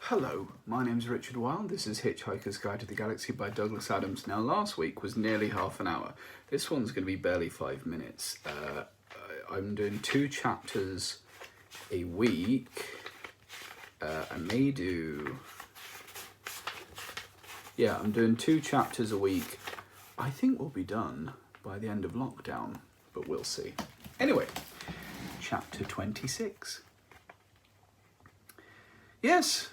Hello, my name's Richard Wilde. This is Hitchhiker's Guide to the Galaxy by Douglas Adams. Now, last week was nearly half an hour. This one's going to be barely 5 minutes. I'm doing 2 chapters a week. I'm doing 2 chapters a week. I think we'll be done by the end of lockdown, but we'll see. Anyway, chapter 26. Yes.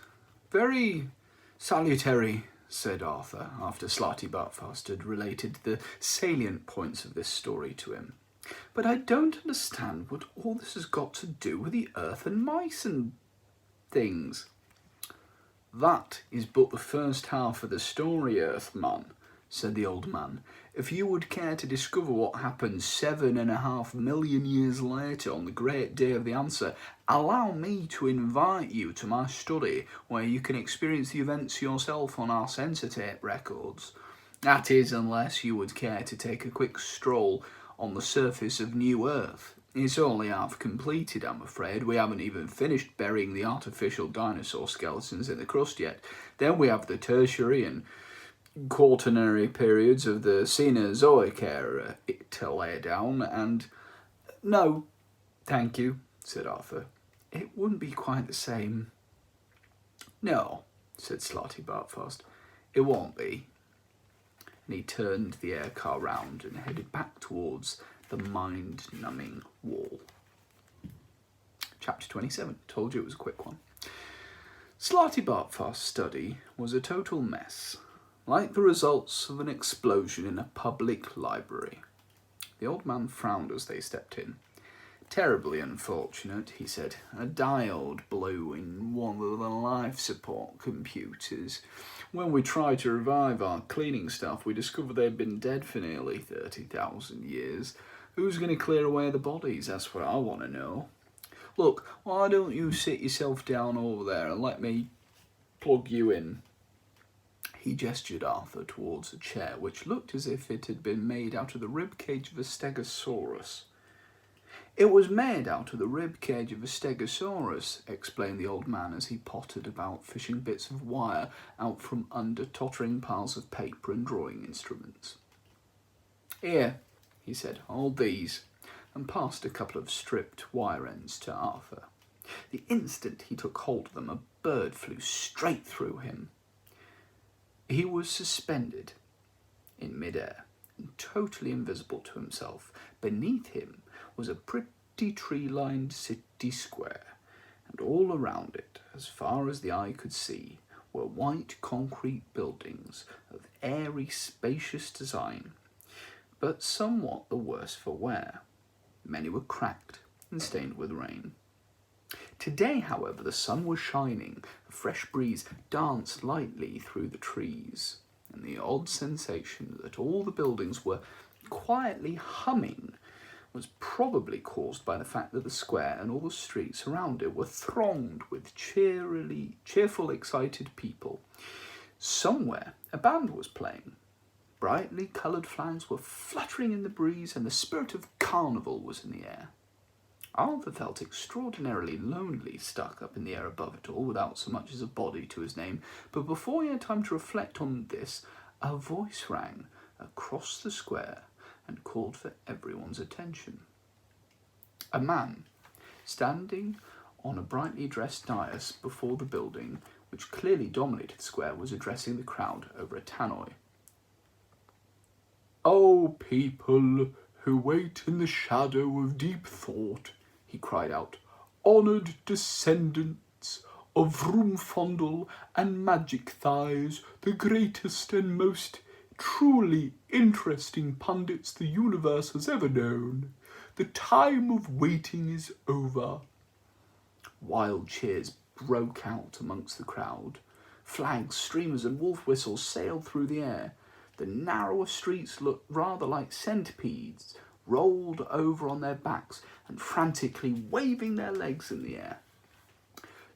Very salutary, said Arthur, after Slarty Bartfast had related the salient points of this story to him. But I don't understand what all this has got to do with the earth and mice and things. That is but the first half of the story, Earthman, said the old man. If you would care to discover what happened 7.5 million years later on the great day of the answer, allow me to invite you to my study where you can experience the events yourself on our sensor tape records. That is, unless you would care to take a quick stroll on the surface of New Earth. It's only half completed, I'm afraid. We haven't even finished burying the artificial dinosaur skeletons in the crust yet. Then we have the tertiary and quaternary periods of the Cenozoic era to lay down, and... No, thank you, said Arthur. It wouldn't be quite the same. No, said Slarty Bartfast, it won't be. And he turned the air car round and headed back towards the mind-numbing wall. Chapter 27. Told you it was a quick one. Slarty Bartfast's study was a total mess, like the results of an explosion in a public library. The old man frowned as they stepped in. Terribly unfortunate, he said. A diode blew in one of the life support computers. When we tried to revive our cleaning staff, we discovered they'd been dead for nearly 30,000 years. Who's going to clear away the bodies? That's what I want to know. Look, why don't you sit yourself down over there and let me plug you in? He gestured Arthur towards a chair which looked as if it had been made out of the rib cage of a stegosaurus. It was made out of the rib cage of a stegosaurus, explained the old man as he pottered about fishing bits of wire out from under tottering piles of paper and drawing instruments. Here, he said, hold these, and passed a couple of stripped wire ends to Arthur. The instant he took hold of them, a bird flew straight through him. He was suspended in mid-air and totally invisible to himself. Beneath him was a pretty tree-lined city square, and all around it, as far as the eye could see, were white concrete buildings of airy, spacious design, but somewhat the worse for wear. Many were cracked and stained with rain. Today, however, the sun was shining, a fresh breeze danced lightly through the trees, and the odd sensation that all the buildings were quietly humming was probably caused by the fact that the square and all the streets around it were thronged with cheerful, excited people. Somewhere a band was playing. Brightly coloured flags were fluttering in the breeze, and the spirit of carnival was in the air. Arthur felt extraordinarily lonely stuck up in the air above it all, without so much as a body to his name, but before he had time to reflect on this, a voice rang across the square and called for everyone's attention. A man, standing on a brightly dressed dais before the building, which clearly dominated the square, was addressing the crowd over a tannoy. "O people who wait in the shadow of deep thought," he cried out, "honoured descendants of Vroomfondle and Magic Thighs, the greatest and most truly interesting pundits the universe has ever known. The time of waiting is over." Wild cheers broke out amongst the crowd. Flags, streamers and wolf whistles sailed through the air. The narrower streets looked rather like centipedes, rolled over on their backs and frantically waving their legs in the air.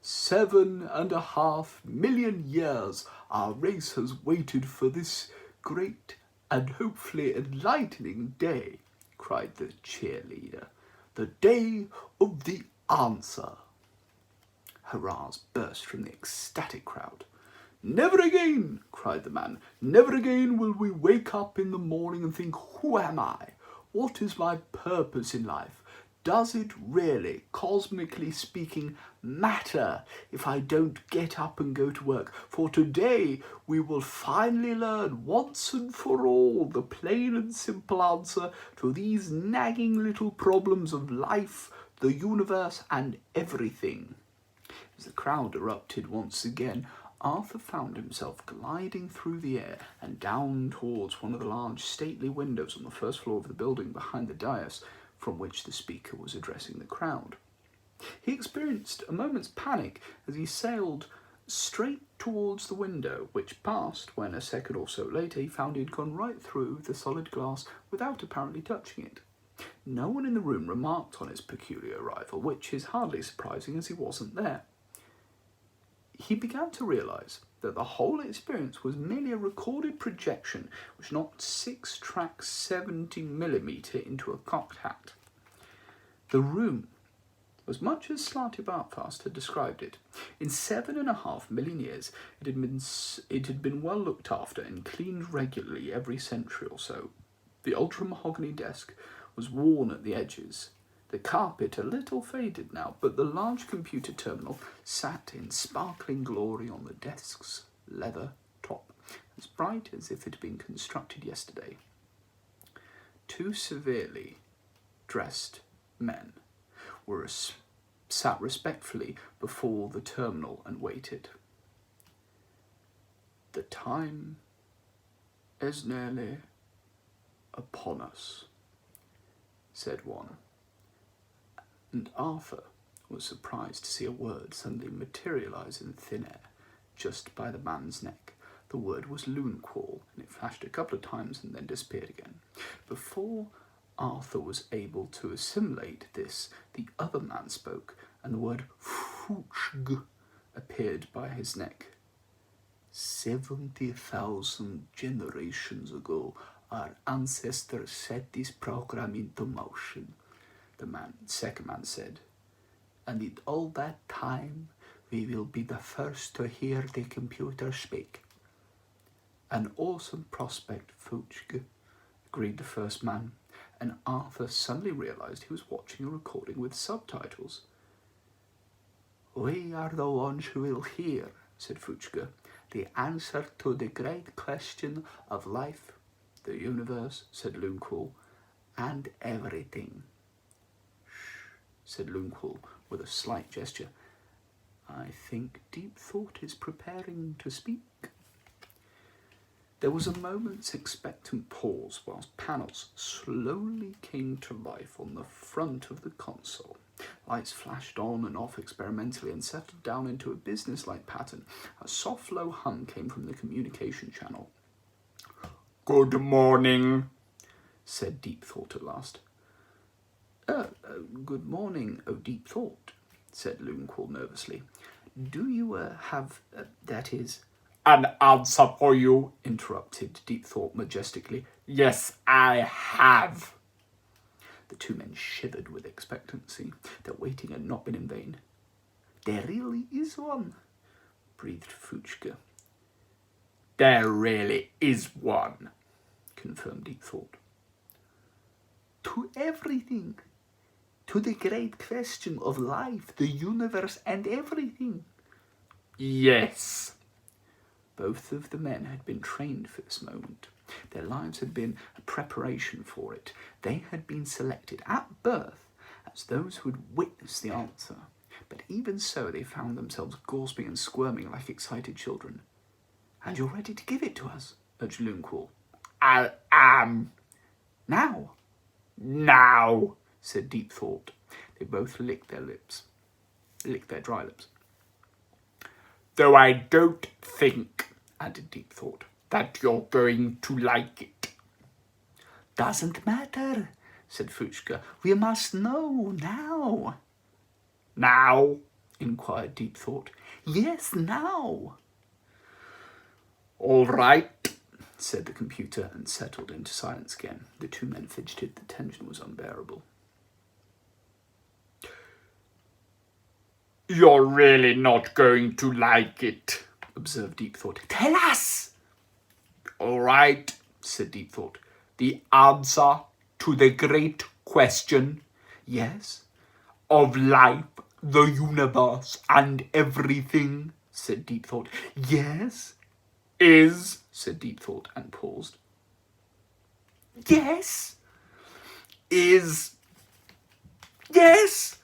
7.5 million years our race has waited for this great and hopefully enlightening day, cried the cheerleader. The day of the answer. Hurrahs burst from the ecstatic crowd. "Never again," cried the man, "never again will we wake up in the morning and think, who am I? What is my purpose in life? Does it really, cosmically speaking, matter if I don't get up and go to work? For today we will finally learn once and for all the plain and simple answer to these nagging little problems of life, the universe, and everything." As the crowd erupted once again, Arthur found himself gliding through the air and down towards one of the large stately windows on the first floor of the building behind the dais from which the speaker was addressing the crowd. He experienced a moment's panic as he sailed straight towards the window, which passed when, a second or so later, he found he had gone right through the solid glass without apparently touching it. No one in the room remarked on his peculiar arrival, which is hardly surprising as he wasn't there. He began to realise that the whole experience was merely a recorded projection which knocked 6 tracks 70mm into a cocked hat. The room was much as Slarty Bartfast had described it. In 7.5 million years, it had been well looked after and cleaned regularly every century or so. The ultra-mahogany desk was worn at the edges. The carpet a little faded now, but the large computer terminal sat in sparkling glory on the desk's leather top, as bright as if it had been constructed yesterday. 2 severely dressed men sat respectfully before the terminal and waited. "The time is nearly upon us," said one. And Arthur was surprised to see a word suddenly materialise in thin air just by the man's neck. The word was Loonquall, and it flashed a couple of times and then disappeared again. Before Arthur was able to assimilate this, the other man spoke, and the word Foochg appeared by his neck. 70,000 generations ago, our ancestors set this program into motion, the second man said. "And in all that time, we will be the first to hear the computer speak." "An awesome prospect, Foochg," agreed the first man, and Arthur suddenly realised he was watching a recording with subtitles. "We are the ones who will hear," said Foochg, "the answer to the great question of life, the universe," said Loonquall, "and everything." Said Loonquall with a slight gesture. "I think Deep Thought is preparing to speak." There was a moment's expectant pause whilst panels slowly came to life on the front of the console. Lights flashed on and off experimentally and settled down into a business-like pattern. A soft, low hum came from the communication channel. "Good morning," said Deep Thought at last. Good morning, O Deep Thought," said Loonquall nervously. "Do you have, that is—" "An answer for you," interrupted Deep Thought majestically. "Yes, I have." The 2 men shivered with expectancy. Their waiting had not been in vain. "There really is one," breathed Foochg. "There really is one," confirmed Deep Thought. "To everything. To the great question of life, the universe, and everything." "Yes." Both of the men had been trained for this moment. Their lives had been a preparation for it. They had been selected at birth as those who would witness the answer. But even so, they found themselves gasping and squirming like excited children. "And you're ready to give it to us?" urged Loonquall. "I am." "Now?" "Now," said Deep Thought. They both licked their dry lips. "Though I don't think," added Deep Thought, "that you're going to like it." "Doesn't matter," said Foochg. "We must know now." "Now?" inquired Deep Thought. "Yes, now." "All right," said the computer, and settled into silence again. The 2 men fidgeted. The tension was unbearable. You're really not going to like it, observed Deep Thought. Tell us! All right, said Deep Thought. The answer to the great question, yes, of life, the universe, and everything, said Deep Thought. Yes, is, said Deep Thought and paused. Yes, is, yes,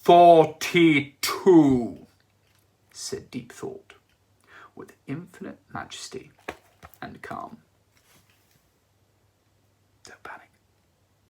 42, said Deep Thought, with infinite majesty and calm. Don't panic.